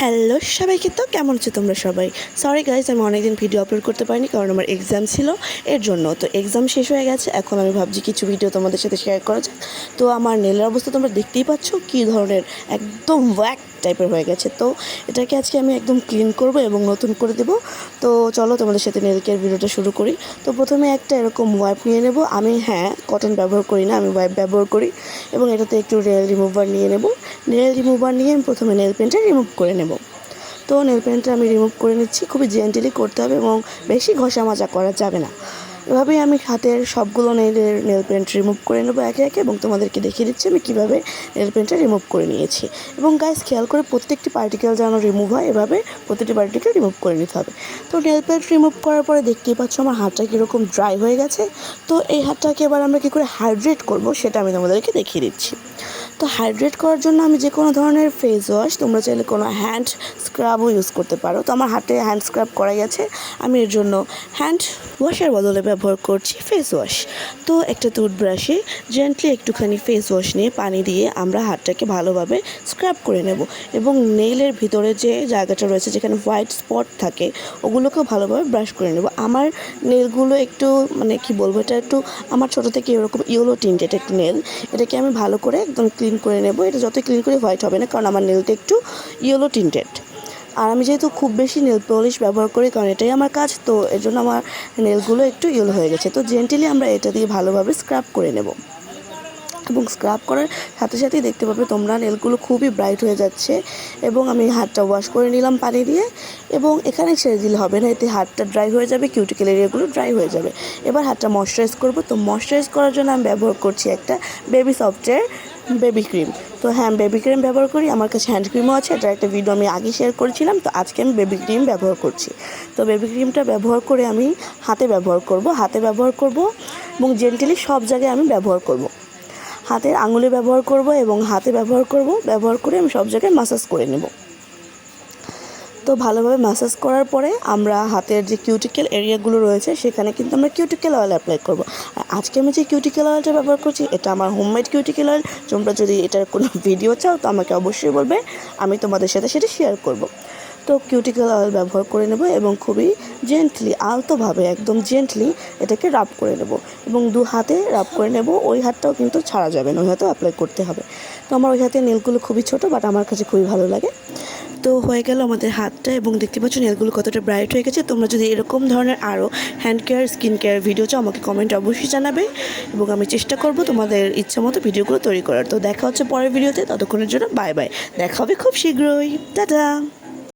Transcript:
Hello সবাইকে, তো কেমন আছো তোমরা সবাই? সরি গাইজ, আমি অনেকদিন ভিডিও আপলোড করতে পারিনি কারণ আমার এক্সাম ছিল, এর জন্য। তো এক্সাম শেষ হয়ে গেছে, এখন আমি ভাবছি কিছু ভিডিও তোমাদের সাথে শেয়ার করা যাক। তো আমার নেলের অবস্থা তোমরা দেখতেই পাচ্ছ কী ধরনের, একদম ওয়্যাক টাইপের হয়ে গেছে। তো এটাকে আজকে আমি একদম ক্লিন করব এবং নতুন করে দেবো। তো চলো তোমাদের সাথে নেল কেয়ার ভিডিওটা শুরু করি। তো প্রথমে একটা এরকম ওয়াইপ নিয়ে নেব আমি। কটন ব্যবহার করি না, আমি ওয়াইপ ব্যবহার করি। এবং এটাতে একটু নেল রিমুভার নিয়ে নেব। নেল রিমুভার নিয়ে আমি প্রথমে নেল পেন্টটা রিমুভ করে নেব। তো নেল পেন্টটা আমি রিমুভ করে নিচ্ছি। খুবই জেন্টলি করতে হবে এবং বেশি ঘষা মাজা করা যাবে না। এভাবেই আমি হাতের সবগুলো নেল পেন্ট রিমুভ করে নেবো একে একে, এবং তোমাদেরকে দেখিয়ে দিচ্ছি আমি কীভাবে নেল পেন্টটা রিমুভ করে নিয়েছি। এবং গাইস, খেয়াল করে প্রত্যেকটি পার্টিকেল যেন রিমুভ হয়, এভাবে প্রতিটি পার্টিকেল রিমুভ করে নিতে হবে। তো নেল পেন্ট রিমুভ করার পরে দেখতেই পাচ্ছ আমার হাতটা কীরকম ড্রাই হয়ে গেছে। তো এই হাতটাকে এবার আমরা কী করে হাইড্রেট করব সেটা আমি তোমাদেরকে দেখিয়ে দিচ্ছি। তো হাইড্রেট করার জন্য আমি যে কোনো ধরনের ফেস ওয়াশ, তোমরা চাইলে কোনো হ্যান্ড স্ক্রাবও ইউজ করতে পারো। তো আমার হাতে হ্যান্ড স্ক্রাব করা গেছে, আমি এর জন্য হ্যান্ড ওয়াশের বদলে ব্যবহার করছি ফেস ওয়াশ। তো একটা টুথব্রাশে জেন্টলি একটুখানি ফেস ওয়াশ নিয়ে পানি দিয়ে আমরা হাতটাকে ভালোভাবে স্ক্রাব করে নেব। এবং নেইলের ভিতরে যে জায়গাটা রয়েছে যেখানে হোয়াইট স্পট থাকে, ওগুলোকেও ভালোভাবে ব্রাশ করে নেব। আমার নেলগুলো একটু কি বলবো, এটা একটু আমার ছোটো থেকে এরকম ইয়েলো টিন্টেড একটু নেল। এটাকে আমি ভালো করে একদম ক্লিন করে নেব। এটা যতই ক্লিন করে হোয়াইট হবে না, কারণ আমার নেলটা একটু ইয়েলো টিন্টেড। আর আমি যেহেতু খুব বেশি নেল পলিশ ব্যবহার করি, কারণ এটাই আমার কাজ, তো এর জন্য আমার নেলগুলো একটু ইয়েলো হয়ে গেছে। তো জেন্টলি আমরা এটা দিয়ে ভালোভাবে স্ক্রাব করে নেব। এবং স্ক্রাব করার সাথে সাথেই দেখতে পাবে তোমরা নেলগুলো খুবই ব্রাইট হয়ে যাচ্ছে। এবং আমি হাতটা ওয়াশ করে নিলাম পানি দিয়ে, এবং এখানে ছেড়ে দিলে হবে না, এতে হাতটা ড্রাই হয়ে যাবে, কিউটিকেল এরিয়াগুলো ড্রাই হয়ে যাবে। এবার হাতটা ময়শ্চারাইজ করব। তো ময়শ্চারাইজ করার জন্য আমি ব্যবহার করছি একটা বেবি সফটের বেবি ক্রিম। তো বেবি ক্রিম ব্যবহার করি। আমার কাছে হ্যান্ড ক্রিমও আছে, এটার একটা ভিডিও আমি আগে শেয়ার করেছিলাম। তো আজকে আমি বেবি ক্রিম ব্যবহার করছি। তো বেবি ক্রিমটা ব্যবহার করে আমি হাতে ব্যবহার করব এবং জেন্টলি সব জায়গায় আমি ব্যবহার করব। হাতের আঙুলে ব্যবহার করব এবং হাতে ব্যবহার করে আমি সব জায়গায় ম্যাসাজ করে নেব। তো ভালোভাবে ম্যাসাজ করার পরে আমরা হাতের যে কিউটিকেল এরিয়াগুলো রয়েছে সেখানে কিন্তু আমরা কিউটিকেল অয়েল অ্যাপ্লাই করব। আর আজকে আমি যে কিউটিকেল অয়েলটা ব্যবহার করছি, এটা আমার হোমমেড কিউটিকেল অয়েল। তোমরা যদি এটার কোনো ভিডিও চাও তো আমাকে অবশ্যই বলবে, আমি তোমাদের সাথে সেটা শেয়ার করব। তো কিউটিকেল অয়েল ব্যবহার করে নেব এবং খুবই জেন্টলি, আলতোভাবে একদম জেন্টলি এটাকে রাব করে নেব। এবং দু হাতে রাব করে নেব। ওই হাতটাও কিন্তু ছাড়া যাবে না, ওই হাতেও অ্যাপ্লাই করতে হবে। তো আমার ওই হাতের নেলগুলো খুবই ছোটো, বাট আমার কাছে খুবই ভালো লাগে। তো হয়ে গেল আমাদের হাতটা, এবং দেখতে পাচ্ছ নেলগুলো কতটা ব্রাইট হয়ে গেছে। তোমরা যদি এরকম ধরনের আরও hand care, skin care video চাও আমাকে কমেন্টে অবশ্যই জানাবে, এবং আমি চেষ্টা করব তোমাদের ইচ্ছা মতো ভিডিওগুলো তৈরি করার। তো দেখা হচ্ছে পরের ভিডিওতে, ততক্ষণের জন্য বাই বাই। দেখা হবে খুব শীঘ্রই, টাটা।